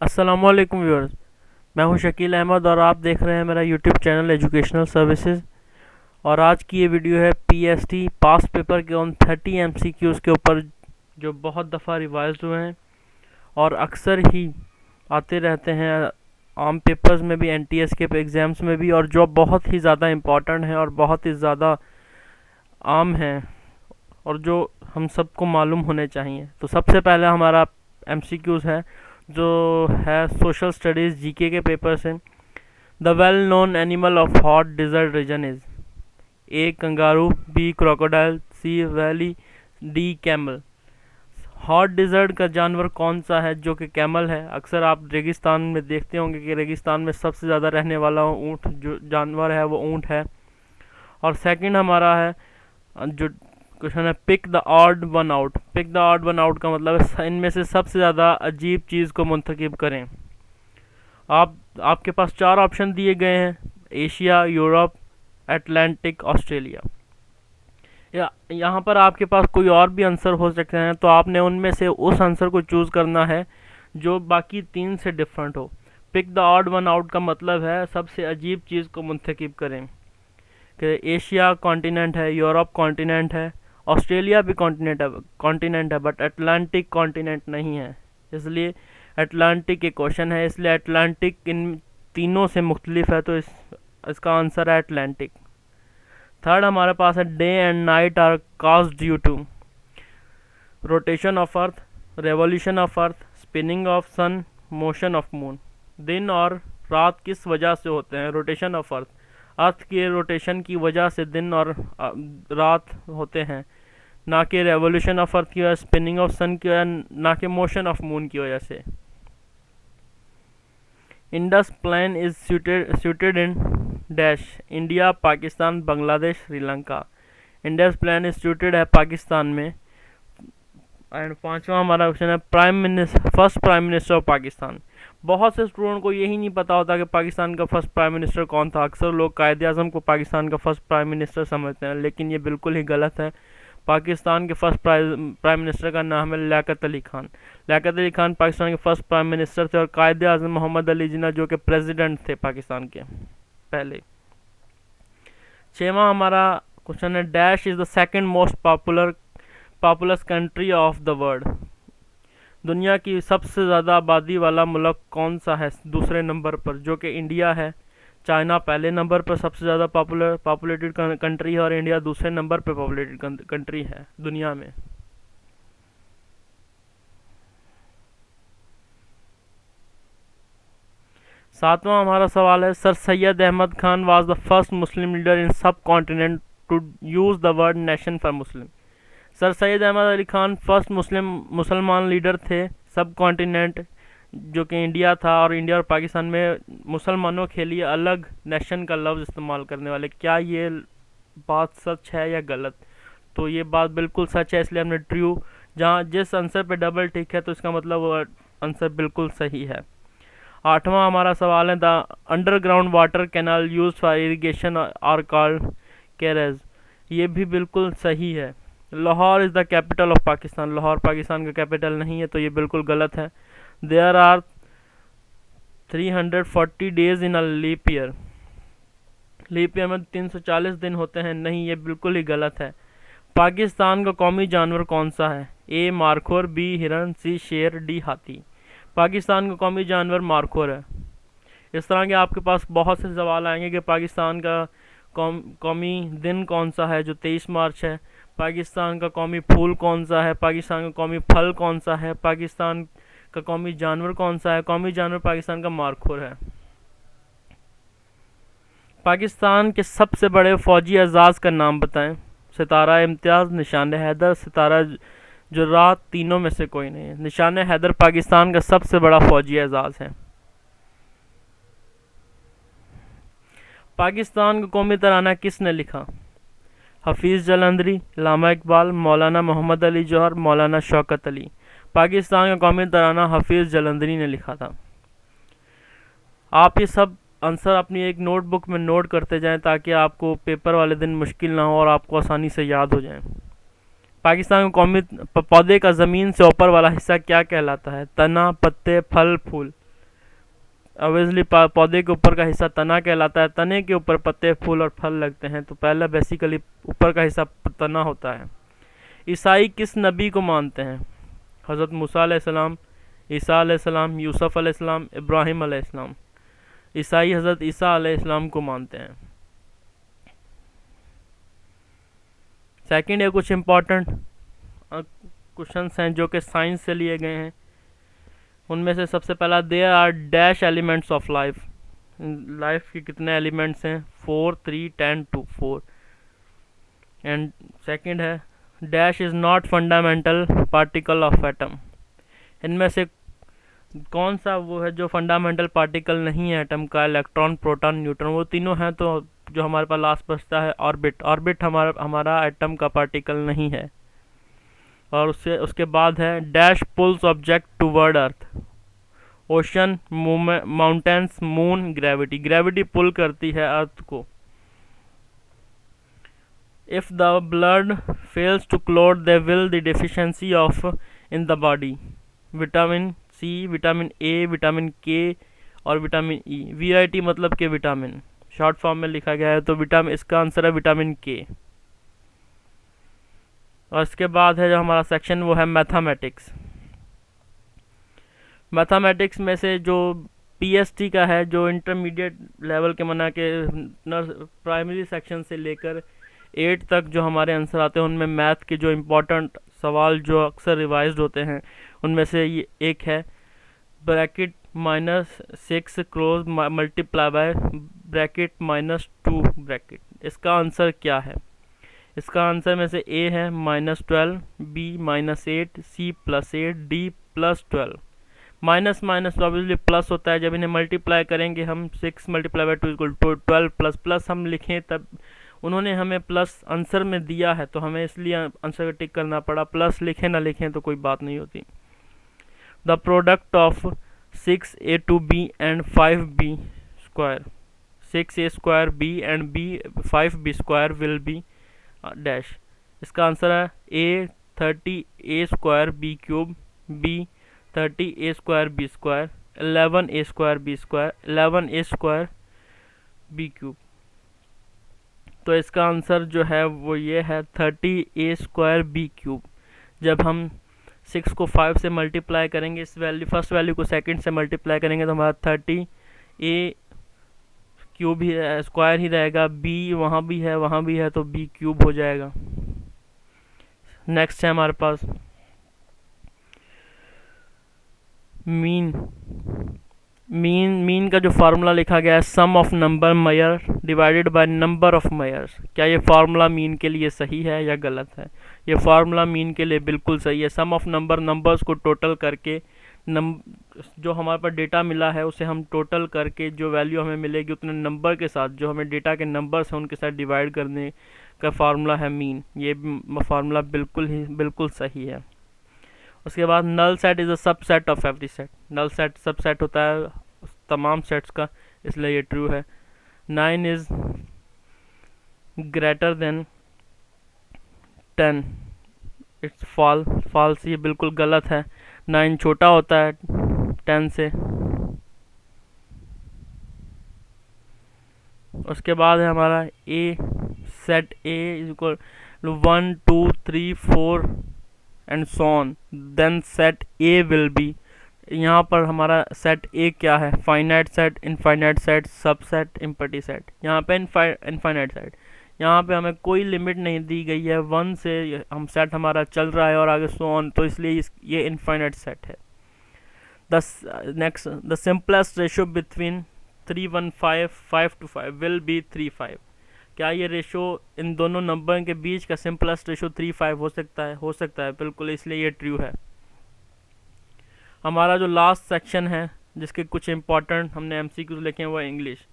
अस्सलामुअलैकुम व्यूअर्स। मैं हूं शकील अहमद और आप देख रहे हैं मेरा यूट्यूब चैनल एजुकेशनल सर्विसेज। और आज की ये वीडियो है पीएसटी पास्ट पेपर के उन 30 एमसीक्यूज़ के ऊपर जो बहुत दफ़ा रिवाइज हुए हैं और अक्सर ही आते रहते हैं आम पेपर्स में भी, एनटीएस के एग्ज़ाम्स में भी, और जो बहुत ही ज़्यादा इम्पॉर्टेंट हैं और बहुत ही ज़्यादा आम हैं और जो हम सबको मालूम होने चाहिए। तो सबसे पहले हमारा एमसीक्यूज़ है जो है सोशल स्टडीज़ जीके के पेपर से। The well known animal of hot desert region is A kangaroo, B crocodile, C valley, D camel. Hot desert का जानवर कौन सा है जो कि कैमल है? अक्सर आप रेगिस्तान में देखते होंगे कि रेगिस्तान में सबसे ज़्यादा रहने वाला ऊँट जो जानवर है वो ऊँट है। और सेकंड हमारा है जो क्वेश्चन है, pick the odd one out. Pick the odd one out का मतलब है इनमें से सबसे ज़्यादा अजीब चीज़ को मुंतखब करें। आपके पास 4 ऑप्शन दिए गए हैं: एशिया, यूरोप, अटलांटिक, ऑस्ट्रेलिया। यहाँ पर आपके पास कोई और भी आंसर हो सकते हैं, तो आपने उनमें से उस आंसर को चूज़ करना है जो बाकी 3 से डिफरेंट हो। Pick the odd one out का मतलब है सबसे अजीब चीज़ को मुंतखब करें कि एशिया कॉन्टिनेंट है, यूरोप कॉन्टिनेंट है, ऑस्ट्रेलिया भी कॉन्टिनेंट है बट अटलांटिक कॉन्टिनेंट नहीं है, इसलिए अटलांटिक एक क्वेश्चन है, इसलिए अटलांटिक इन तीनों से मुख्तलिफ है, तो इसका आंसर है अटलांटिक। थर्ड हमारे पास है, day and night are caused due to rotation of earth, revolution of earth, spinning of sun, motion of moon. दिन और रात किस वजह से होते हैं? रोटेशन ऑफ अर्थ के रोटेशन की वजह से दिन और रात होते हैं, ना कि रेवोल्यूशन ऑफ अर्थ की वजह, स्पिनिंग ऑफ सन की वजह, ना कि मोशन ऑफ मून की वजह से। Indus plain is situated in dash, India, Pakistan, Bangladesh, Sri Lanka. Indus plain is situated है पाकिस्तान में। एंड पांचवा हमारा क्वेश्चन है, first prime minister of Pakistan. बहुत से स्टूडेंट को यही नहीं पता होता कि पाकिस्तान का फर्स्ट प्राइम मिनिस्टर कौन था। अक्सर लोग कायदे आज़म को पाकिस्तान का फर्स्ट प्राइम मिनिस्टर समझते हैं, लेकिन ये बिल्कुल ही गलत है। पाकिस्तान के फर्स्ट प्राइम मिनिस्टर का नाम है लियाकत अली खान। लियाकत अली खान पाकिस्तान के फर्स्ट प्राइम मिनिस्टर थे और कायदे आज़म मोहम्मद अली जिन्ना जो कि प्रेसिडेंट थे पाकिस्तान के पहले। 6वां हमारा क्वेश्चन है, dash is the second most populous country of the world. दुनिया की सबसे ज़्यादा आबादी वाला मुल्क कौन सा है दूसरे नंबर पर? जो कि इंडिया है। चाइना पहले नंबर पर सबसे ज़्यादा पॉपुलेटेड कंट्री है और इंडिया दूसरे नंबर पर पॉपुलेटेड कंट्री है दुनिया में। सातवां हमारा सवाल है, sir Syed Ahmad Khan was the first Muslim leader in subcontinent to use the word nation for Muslim. Sir Syed Ahmad Ali Khan first मुसलमान लीडर थे सब कॉन्टिनेंट, जो कि इंडिया था, और इंडिया और पाकिस्तान में मुसलमानों के लिए अलग नेशन का लफ्ज़ इस्तेमाल करने वाले। क्या ये बात सच है या गलत? तो ये बात बिल्कुल सच है, इसलिए हमने ट्रू, जहाँ जिस आंसर पे डबल टिक है तो इसका मतलब वो आंसर बिल्कुल सही है। 8वां हमारा सवाल है, the underground water canal use for irrigation are called karez. ये भी बिल्कुल सही है। Lahore is the capital of Pakistan. Lahore Pakistan का कैपिटल नहीं है, तो ये बिल्कुल गलत है। There are 340 days in a leap year. Leap year में 340 दिन होते हैं, नहीं, ये बिल्कुल ही गलत है। पाकिस्तान का कौमी जानवर कौन सा है? ए मारखोर, बी हिरन, सी शेर, डी हाथी। पाकिस्तान का कौमी जानवर मारखोर है। इस तरह के आपके पास बहुत से सवाल आएंगे कि पाकिस्तान का कौमी दिन कौन सा है जो 23 मार्च है, पाकिस्तान का कौमी फूल कौन सा है, पाकिस्तान का कौमी फल कौन सा है, पाकिस्तान का कौमी जानवर कौन सा है। कौमी जानवर पाकिस्तान का मारखोर है। पाकिस्तान के सबसे बड़े फौजी एजाज़ का नाम बताएं। सितारा इम्तियाज़, निशान हैदर, सितारा जो रात, तीनों में से कोई नहीं है। निशान हैदर पाकिस्तान का सबसे बड़ा फौजी एजाज़ है। पाकिस्तान का कौमी तराना किसने लिखा? हफीज़ जलंधरी, लामा इकबाल, मौलाना मोहम्मद अली जौहर, मौलाना शौकत अली। पाकिस्तान का कौमी तराना हफीज़ जलंधरी ने लिखा था। आप ये सब आंसर अपनी एक नोटबुक में नोट करते जाएं ताकि आपको पेपर वाले दिन मुश्किल ना हो और आपको आसानी से याद हो जाए। पाकिस्तान का कौमी पौधे का ज़मीन से ऊपर वाला हिस्सा क्या कहलाता है? तना, पत्ते, फल, फूल। ऑब्वियसली पौधे के ऊपर का हिस्सा तना कहलाता है, तने के ऊपर पत्ते, फूल और फल लगते हैं। तो पहला बेसिकली ऊपर का हिस्सा तना होता है। ईसाई किस नबी को मानते हैं? हज़रत मूसा अलैहिस्सलाम, ईसा अलैहिस्सलाम, यूसुफ अलैहिस्सलाम, इब्राहिम अलैहिस्सलाम। ईसाई हज़रत ईसा अलैहिस्सलाम को मानते हैं। सेकंड है कुछ इम्पोर्टेंट क्वेश्चंस हैं जो कि साइंस से लिए गए हैं। उनमें से सबसे पहला, there are dash elements of life. Life के कितने एलिमेंट्स हैं? 4, 3, 10, 2, 4। एंड सेकंड है, dash is not fundamental particle of atom. इनमें से कौन सा वो है जो फंडामेंटल पार्टिकल नहीं है एटम का? इलेक्ट्रॉन, प्रोटॉन, न्यूट्रॉन, वो तीनों हैं। तो जो हमारे पास लास्ट बचता है ऑर्बिट। ऑर्बिट हमारा एटम का पार्टिकल नहीं है। और उसके बाद है, dash pulls object toward earth. Ocean, mountains, moon, gravity. Gravity pull करती है अर्थ को। If the blood fails to clot they will the deficiency of in the body. Vitamin C, vitamin A, vitamin K और vitamin E. VIT मतलब के vitamin short form में लिखा गया है। तो विटामिन, इसका आंसर है विटामिन के। और इसके बाद है जो हमारा सेक्शन वो है मैथमेटिक्स। मैथमेटिक्स में से जो PST का है, जो इंटरमीडिएट लेवल के मना के प्राइमरी सेक्शन से लेकर 8 तक जो हमारे आंसर आते हैं, उनमें मैथ के जो इम्पोर्टेंट सवाल जो अक्सर रिवाइज होते हैं, उनमें से ये एक है, bracket -6 close multiply by bracket -2 bracket. इसका आंसर क्या है? इसका आंसर में से A है -12, B -8, C +8, D +12। Minus minus obviously plus होता है। जब इन्हें मल्टीप्लाई करेंगे हम, 6 × 2 = 12 प्लस प्लस हम लिखें, तब उन्होंने हमें प्लस आंसर में दिया है तो हमें इसलिए आंसर टिक करना पड़ा। प्लस लिखें ना लिखें तो कोई बात नहीं होती। The product of 6A2B and 5B², 6A² B and B 5B² will be dash. इसका आंसर है A 30A² B³, B 30A² B², 11A² B², 11A² B³। तो इसका आंसर जो है वो ये है 30A² B³। जब हम 6 को 5 से मल्टीप्लाई करेंगे, इस वैल्यू फर्स्ट वैल्यू को सेकंड से मल्टीप्लाई करेंगे, तो हमारा 30A³ ही स्क्वायर ही रहेगा। B वहाँ भी है, वहाँ भी है, तो B³ हो जाएगा। नेक्स्ट है हमारे पास मीन का जो फार्मूला लिखा गया है, sum of number mayor divided by number of mayors. क्या ये फार्मूला मीन के लिए सही है या गलत है? ये फार्मूला मीन के लिए बिल्कुल सही है। सम ऑफ नंबर्स को टोटल करके, जो हमारे पास डेटा मिला है उसे हम टोटल करके जो वैल्यू हमें मिलेगी उतने नंबर के साथ, जो हमें डेटा के नंबर्स हैं उनके साथ डिवाइड करने का फार्मूला है मीन। ये फार्मूला बिल्कुल सही है। उसके बाद null set is a subset of every set. Null set subset होता है तमाम सेट्स का, इसलिए ये ट्रू है। 9 is greater than 10, it's false, ये बिल्कुल गलत है। 9 छोटा होता है 10 से। उसके बाद है हमारा A, set A equal 1 2 3 4 and so on, then set A will be. यहाँ पर हमारा सेट A क्या है? Finite set, infinite set, subset, empty set. यहाँ पे इनफाइनाइट सेट, यहाँ पे हमें कोई लिमिट नहीं दी गई है। 1 से हम सेट हमारा चल रहा है और आगे सो ऑन, तो इसलिए ये इनफाइनाइट सेट है। Next, the simplest ratio between 3 1 5 5 to 5 will be 3 5। क्या ये रेशो इन दोनों नंबर के बीच का सिंपलेस्ट रेशो 3 5 हो सकता है? हो सकता है बिल्कुल, इसलिए ये ट्रू है। हमारा जो लास्ट सेक्शन है जिसके कुछ इंपॉर्टेंट हमने MCQs लिखे हैं वो इंग्लिश।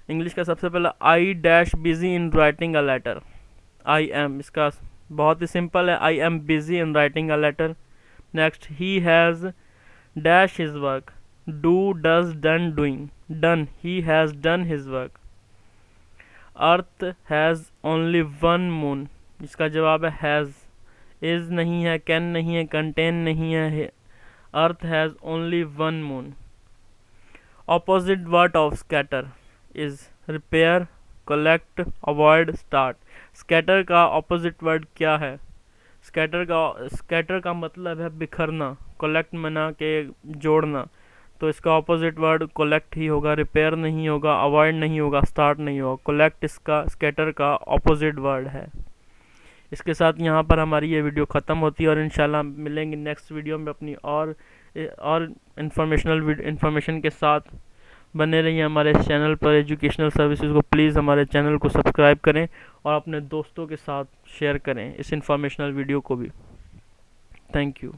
इंग्लिश का सबसे पहला, I dash busy in writing a letter. I am, इसका बहुत ही सिंपल है, I am busy in writing a letter. Next, he has dash his work. Do, does, done, doing. Done, he has done his work. Earth has only 1 moon, इसका जवाब है has. Is नहीं है, can नहीं है, contain नहीं है, अर्थ has only one moon. Opposite word of scatter is repair, collect, avoid, start. Scatter का ऑपोजिट वर्ड क्या है? स्कैटर का मतलब है बिखरना, कलेक्ट मना के जोड़ना, तो इसका ऑपोजिट वर्ड कलेक्ट ही होगा, रिपेयर नहीं होगा, अवॉइड नहीं होगा, स्टार्ट नहीं होगा। कलेक्ट इसका स्कैटर का ऑपोजिट वर्ड है। इसके साथ यहाँ पर हमारी ये वीडियो ख़त्म होती है और इंशाल्लाह मिलेंगे नेक्स्ट वीडियो में अपनी और इन्फॉर्मेशन के साथ। बने रहिए हमारे चैनल पर एजुकेशनल सर्विसेज को। प्लीज़ हमारे चैनल को सब्सक्राइब करें और अपने दोस्तों के साथ शेयर करें इस इंफॉर्मेशनल वीडियो को भी। Thank you.